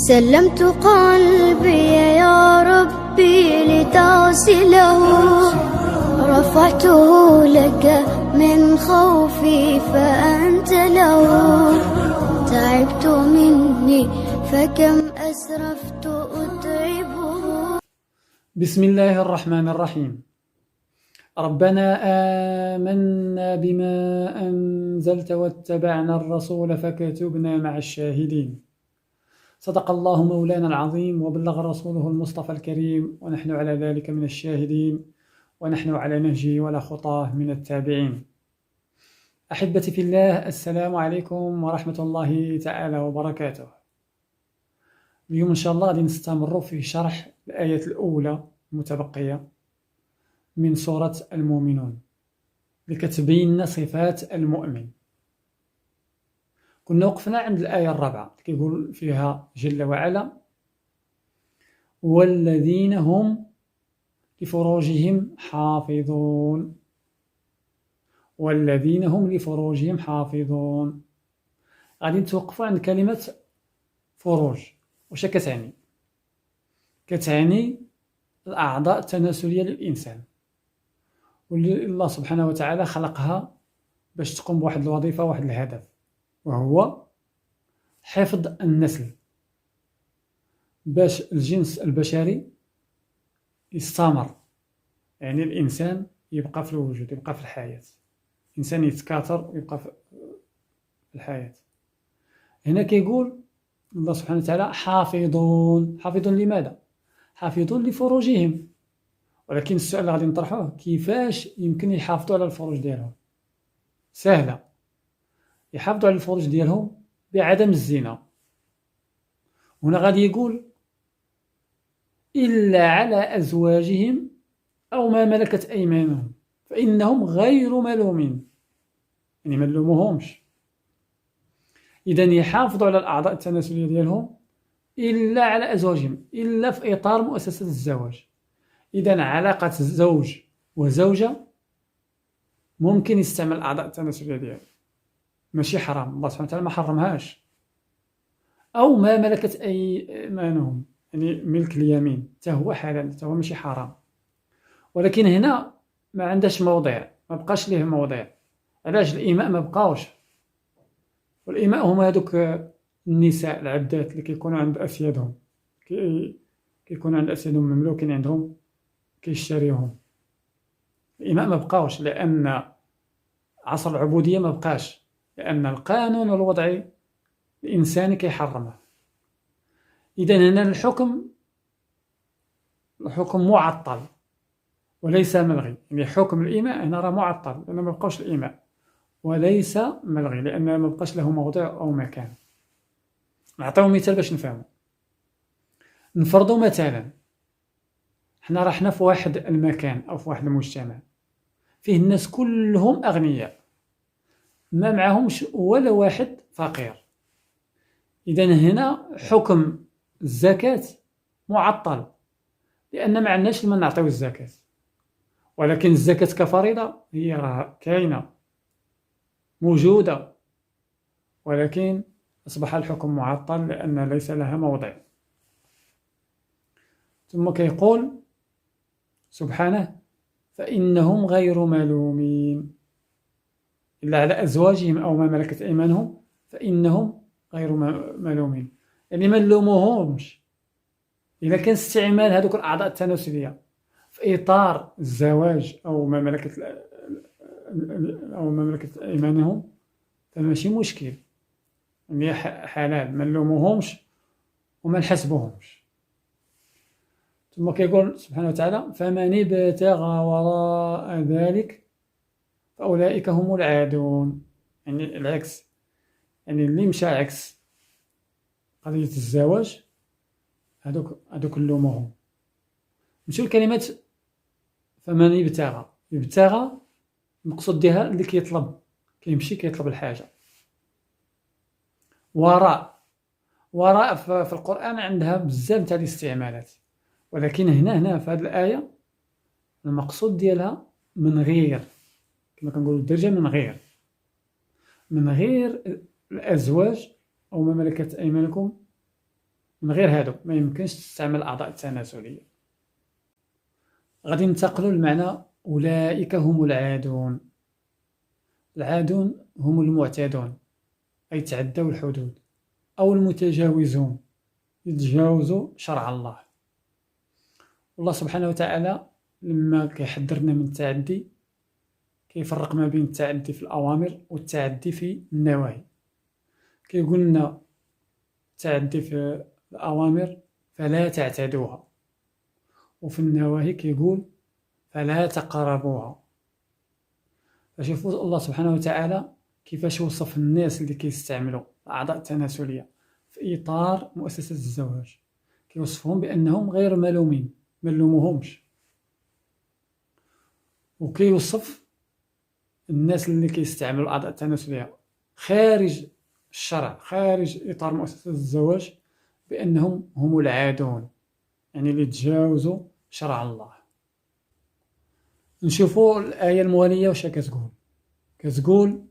سلمت قلبي يا ربي لتغسله، رفعته لك من خوفي فأنت له. تعبت مني فكم أسرفت أتعبه. بسم الله الرحمن الرحيم. ربنا آمنا بما أنزلت واتبعنا الرسول فكتبنا مع الشاهدين. صدق الله مولانا العظيم وبلغ رسوله المصطفى الكريم، ونحن على ذلك من الشاهدين، ونحن على نهجه ولا خطاه من التابعين. أحبتي في الله، السلام عليكم ورحمة الله تعالى وبركاته. اليوم إن شاء الله غادي نستمر في شرح الآية الأولى المتبقية من سورة المؤمنون اللي كتبين صفات المؤمن. كنا وقفنا عند الآية الرابعة كيقول فيها جل وعلا: والذين هم لفروجهم حافظون. والذين هم لفروجهم حافظون. غادي نتوقفوا عند كلمة فروج. واش كتعني؟ كتعني الأعضاء التناسلية للإنسان، واللي الله سبحانه وتعالى خلقها باش تقوم بواحد الوظيفة وواحد الهدف، وهو حفظ النسل، باش الجنس البشري يستمر، يعني الإنسان يبقى في الوجود، يبقى في الحياة، الإنسان يتكاثر ويبقى في الحياة. هنا كيقول الله سبحانه وتعالى حافظون. حافظون لماذا؟ حافظون لفروجهم. ولكن السؤال اللي غادي نطرحوه: كيفاش يمكن يحافظوا على الفروج ديالهم؟ سهلة، يحافظوا على الفروج ديالهم بعدم الزنا. هنا غادي يقول إلا على أزواجهم أو ما ملكت أيمانهم فإنهم غير ملومين، يعني ما نلوموهمش. إذن يحافظوا على الأعضاء التناسلية ديالهم إلا على أزواجهم، إلا في إطار مؤسسة الزواج. إذن علاقة الزوج وزوجة ممكن يستعمل الأعضاء التناسلية ديالهم، ماشي حرام، الله سبحانه وتعالى ما حرمهاش. أو ما ملكت أيمانهم، يعني ملك اليمين، حتى هو حلال، حتى هو ماشي حرام. ولكن هنا ما عندهش موضع، ما بقاش ليه موضع. علاش؟ الإماء ما بقاوش. والإماء هما هذوك النساء العبدات اللي كيكونوا عند أسيادهم، كيكونوا عند أسيادهم مملوكين عندهم، كيشتريوهم. الإماء ما بقاوش لأن عصر العبودية ما بقاش، لأن القانون الوضعي الإنساني كيحرمه. إذن هنا الحكم معطل وليس ملغي، يعني حكم الإماء هنا راه معطل لأنه ما بقاوش الإماء، وليس ملغي لأن ما بقاش له موضع أو مكان. نعطيو مثال باش نفهمو. نفرضوا مثلا حنا رحنا في واحد المكان أو في واحد المجتمع فيه الناس كلهم أغنياء، ما معهمش ولا واحد فقير. إذن هنا حكم الزكاة معطل، لأن ما عندناش لمن نعطيو الزكاة. ولكن الزكاة كفريضة هي راه كاينة موجودة، ولكن أصبح الحكم معطل لأن ليس لها موضع. ثم كيقول سبحانه: فإنهم غير ملومين إلا على أزواجهم أو ما ملكت أيمانهم فإنهم غير ملومين، يعني ما نلوموهمش إذا كان استعمال هذوك الأعضاء التناسلية في إطار الزواج أو ما ملكت أيمانهم، فماشي مشكل، يعني حلال، ما نلوموهمش وما نحسبوهمش. ثم كيقول سبحانه وتعالى: فمن ابتغى وراء ذلك فأولئك هم العادون، يعني العكس، يعني اللي مشى عكس قضية الزواج هذوك نلوموهم. نمشيو لكلمة فمن ابتغى المقصود ديالها اللي كيطلب، كيمشي كيطلب الحاجة. وراء في القرآن عندها بزاف تاع الاستعمالات، ولكن هنا في هذه الآية المقصود ديالها من غير، كما كنقولوا الدرجة، من غير الأزواج أو ما ملكت أيمانكم، من غير هادو ما يمكنش تستعمل الأعضاء التناسلية. غادي ننتقلوا لمعنى أولئك هم العادون. العادون هم المعتادون، أي تعدوا الحدود، أو المتجاوزون، يتجاوزوا شرع الله. والله سبحانه وتعالى لما كيحذرنا من التعدي كيفرق ما بين التعدي في الأوامر والتعدي في النواهي. كيقول لنا التعدي في الأوامر فلا تعتدوها، وفي النواهي كيقول فلا تقربوها. فشوفوا الله سبحانه وتعالى كيفاش وصف الناس اللي كيستعملوا الأعضاء التناسلية في إطار مؤسسة الزواج، كيوصفهم بأنهم غير ملومين، ملوموهمش. وكيوصف الناس اللي كيستعملوا الأعضاء التناسلية خارج الشرع، خارج إطار مؤسسة الزواج، بأنهم هم العادون، يعني اللي تجاوزوا شرع الله. نشوفوا الآية الموالية واش كتقول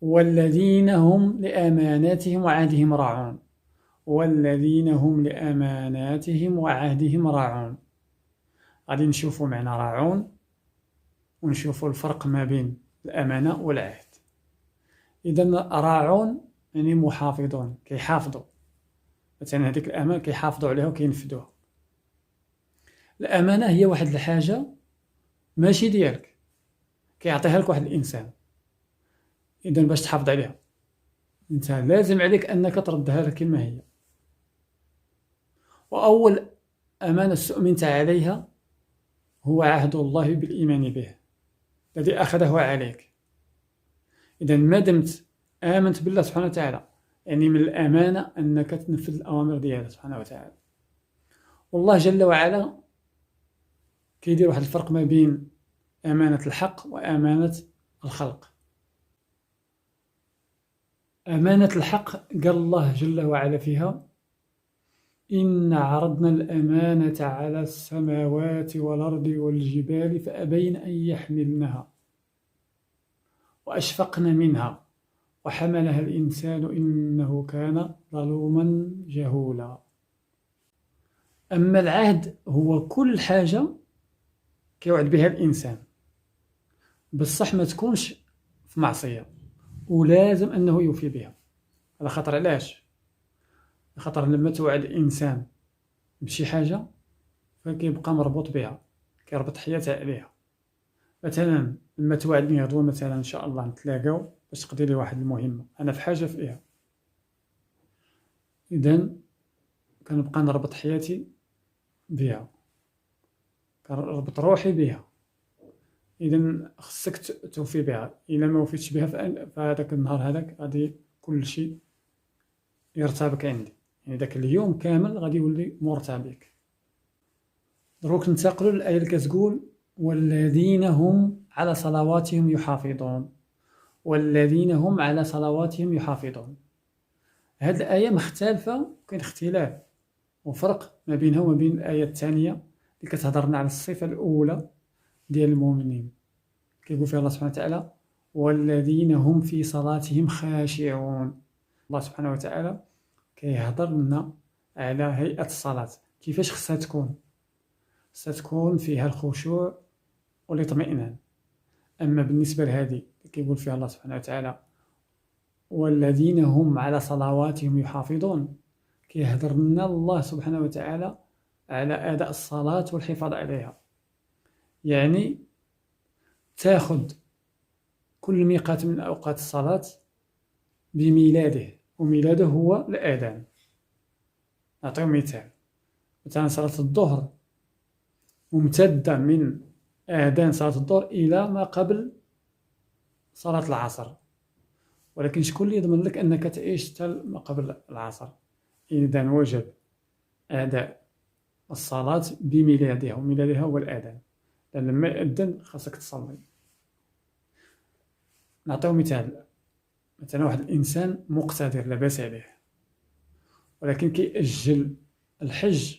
والذين هم لأماناتهم وعهدهم راعون. والذين هم لأماناتهم وعهدهم راعون. غادي نشوفوا معنى راعون ونشوفوا الفرق ما بين الأمانة والعهد. إذن راعون يعني محافظون، كيحافظوا مثلا هذيك الأمانة كيحافظوا عليها وكينفذوها. الأمانة هي واحد الحاجة ماشي ديالك، كيعطيها لك واحد الإنسان، إذن باش تحافظ عليها انت لازم عليك أنك تردها لها كما هي. وأول أمانة استؤمنت عليها هو عهد الله بالإيمان به الذي أخذه عليك. إذن ما دمت آمنت بالله سبحانه وتعالى يعني من الأمانة أنك تنفذ الأوامر ديالله سبحانه وتعالى. والله جل وعلا كيدير واحد الفرق ما بين أمانة الحق وأمانة الخلق. أمانة الحق قال الله جل وعلا فيها إن عرضنا الأمانة على السماوات والأرض والجبال فأبين أن يحملنها وأشفقن منها وحملها الإنسان إنه كان ظلوما جهولا. أما العهد هو كل حاجة كيوعد بها الإنسان، بصح ما تكونش في معصية، ولازم أنه يوفي بها. على خاطر علاش؟ خاطر لما توعد الإنسان بشي حاجة فكيبقى مربوط بها، كيربط حياته عليها. مثلا لما توعدني غدوة مثلا إن شاء الله نتلاقاو باش تقضي لي واحد المهمة، أنا في حاجة فيها، إذن كنبقى نربط حياتي بها، كنربط روحي بها. إذن خصك توفي بها. إلا ما وفيتش بها فهذاك النهار هذاك غادي كل شيء يرتبك عندي، يعني ذاك اليوم كامل غادي يولي مرتبك. دروك ننتقلوا للآية اللي كتقول والذين هم على صلواتهم يحافظون. والذين هم على صلواتهم يحافظون. هذه الآية مختلفة، كاين اختلاف وفرق ما بينها وما بين الآية الثانية اللي كتهضرنا على الصفة الأولى ديال المؤمنين. كيقول فيها الله سبحانه وتعالى والذين هم في صلاتهم خاشعون. الله سبحانه وتعالى كيهضر لنا على هيئة الصلاة، كيفاش خصها تكون. خصها تكون فيها الخشوع والاطمئنان. أما بالنسبة لهذه كيقول فيها الله سبحانه وتعالى والذين هم على صلواتهم يحافظون، كيهضر لنا الله سبحانه وتعالى على أداء الصلاة والحفاظ عليها. يعني تاخذ كل ميقات من أوقات الصلاة بميلاده، وميلاده هو الأذان. نعطيو مثال، مثلا صلاة الظهر ممتدة من آذان صلاة الظهر إلى ما قبل صلاة العصر، ولكن شكون اللي يضمن لك أنك تعيش حتى ما قبل العصر؟ إذن وجب أداء الصلاة بميلادها، وميلادها هو الأذان، لأن لما يأذن خاصك تصلي. نعطيو مثال، مثلا واحد الإنسان مقتدر لاباس عليه ولكن كيأجل الحج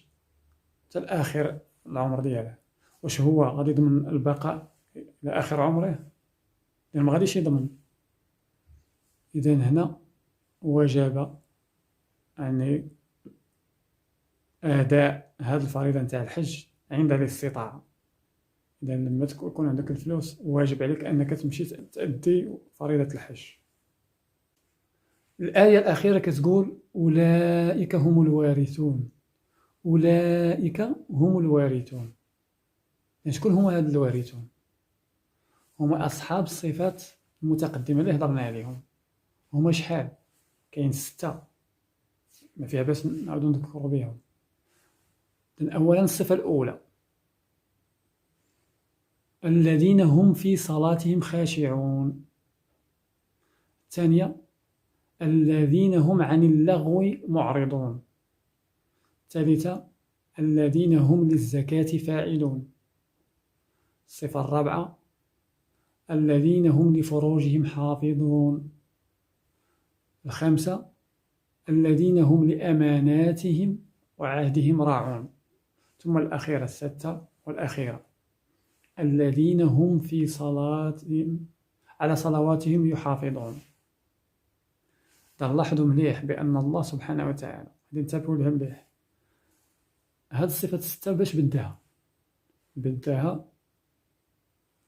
حتى لآخر العمر دياله، واش هو غادي يضمن البقاء إلى آخر عمره؟ لأن ما غاديش يضمن. إذن هنا وجب يعني أداء هذه الفريضة نتاع الحج عند الاستطاعة. إذا لما يكون عندك الفلوس واجب عليك أنك تمشي تأدي فريضة الحج. الآية الأخيرة كتقول أولئك هم الوارثون. أولئك هم الوارثون، يعني شكون هما هاد الوارثون؟ هما أصحاب الصفات المتقدمة اللي هضرنا عليهم. هما شحال؟ كاين 6 ما فيها باس نعاودو نذكرو بهم. أولا الصفة الأولى الذين هم في صلاتهم خاشعون. الثانية الذين هم عن اللغو معرضون. الثالثة الذين هم للزكاة فاعلون. الصفة الرابعة الذين هم لفروجهم حافظون. الخامسة الذين هم لأماناتهم وعهدهم راعون. ثم الأخيرة السادسة والأخيرة الذين هم في صلاتهم على صلواتهم يحافظون. لاحظوا مليح بأن الله سبحانه وتعالى غادي نتابعوا لها مليح. هاد الصفات 6 باش بداها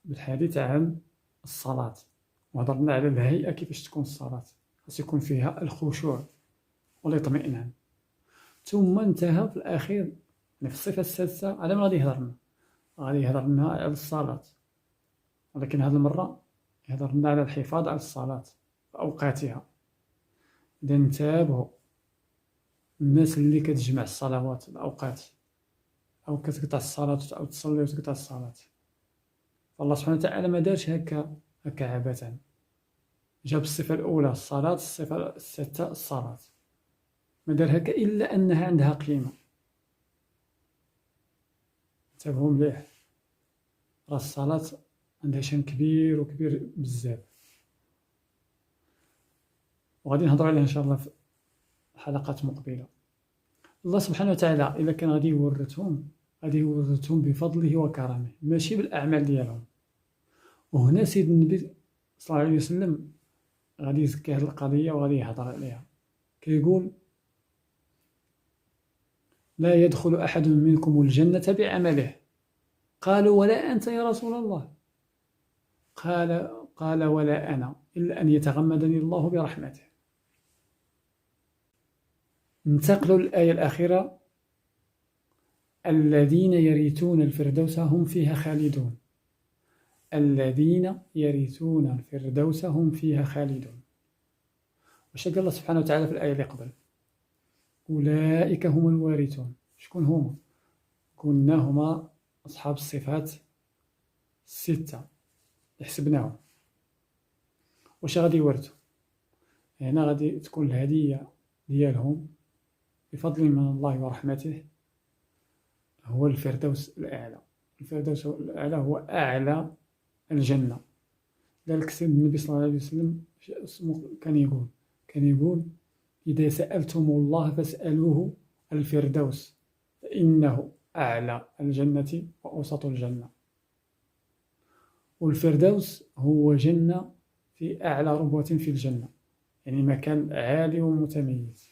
بالحديث عن الصلاة، وهضرنا على الهيئة كيفاش تكون الصلاة، خاص يكون فيها الخشوع والاطمئنان. ثم انتهى في الأخير يعني في الصفة السادسة على ما غادي يهضر لنا على الصلاة، ولكن هذه المرة يهضر لنا على الحفاظ على الصلاة في أوقاتها. إذا انتبهوا الناس اللي كتجمع الصلوات الأوقات أو كتقطع الصلاة أو تصلي وتقطع الصلاة، فالله سبحانه وتعالى ما دارش هكا عبثا. جاب الصفة الأولى الصلاة، الصفة الثالثة الصلاة، ما دار هكا إلا أنها عندها قيمة. انتبهوا مليح، راه الصلاة عندها شأن كبير وكبير بزاف، وغادي نهضروا عليه إن شاء الله في حلقات مقبلة. الله سبحانه وتعالى إلا كان غادي يورثهم بفضله وكرمه ماشي بالأعمال ديالهم. وهنا سيد النبي صلى الله عليه وسلم غادي يزكي هذه القضية وغادي يهضر عليها. كيقول لا يدخل أحد منكم الجنة بعمله. قالوا ولا أنت يا رسول الله؟ قال ولا أنا إلا أن يتغمدني الله برحمته. انتقلوا للآية الأخيرة الذين يرثون الفردوس هم فيها خالدون. الذين يرثون الفردوس هم فيها خالدون. واش قال الله سبحانه وتعالى في الآية اللي قبل؟ أولئك هم الوارثون. شكون هما؟ قلنا هما أصحاب الصفات 6 حسبناهم. واش غادي يورثوا؟ هنا غادي تكون الهدية ديالهم بفضل من الله ورحمته هو الفردوس الأعلى. الفردوس الأعلى هو أعلى الجنة. لذلك سيد النبي صلى الله عليه وسلم كان يقول إذا سألتم الله فاسألوه الفردوس فإنه أعلى الجنة وأوسط الجنة. والفردوس هو جنة في أعلى ربوة في الجنة، يعني مكان عالي ومتميز.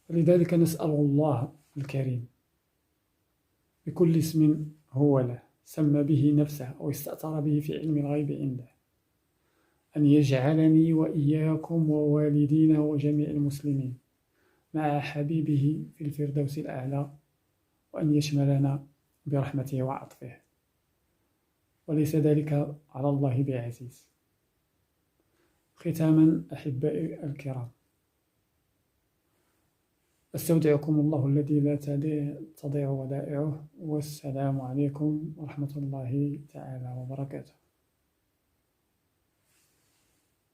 لذلك نسأل الله الكريم بكل اسم هو له سمى به نفسه أو استأثر به في علم الغيب عنده أن يجعلني وإياكم ووالدينا وجميع المسلمين مع حبيبه في الفردوس الأعلى، وأن يشملنا برحمته وعطفه، وليس ذلك على الله بعزيز. ختاما أحبائي الكرام، أستودعكم الله الذي لا تضيع ودائعه، والسلام عليكم ورحمة الله تعالى وبركاته.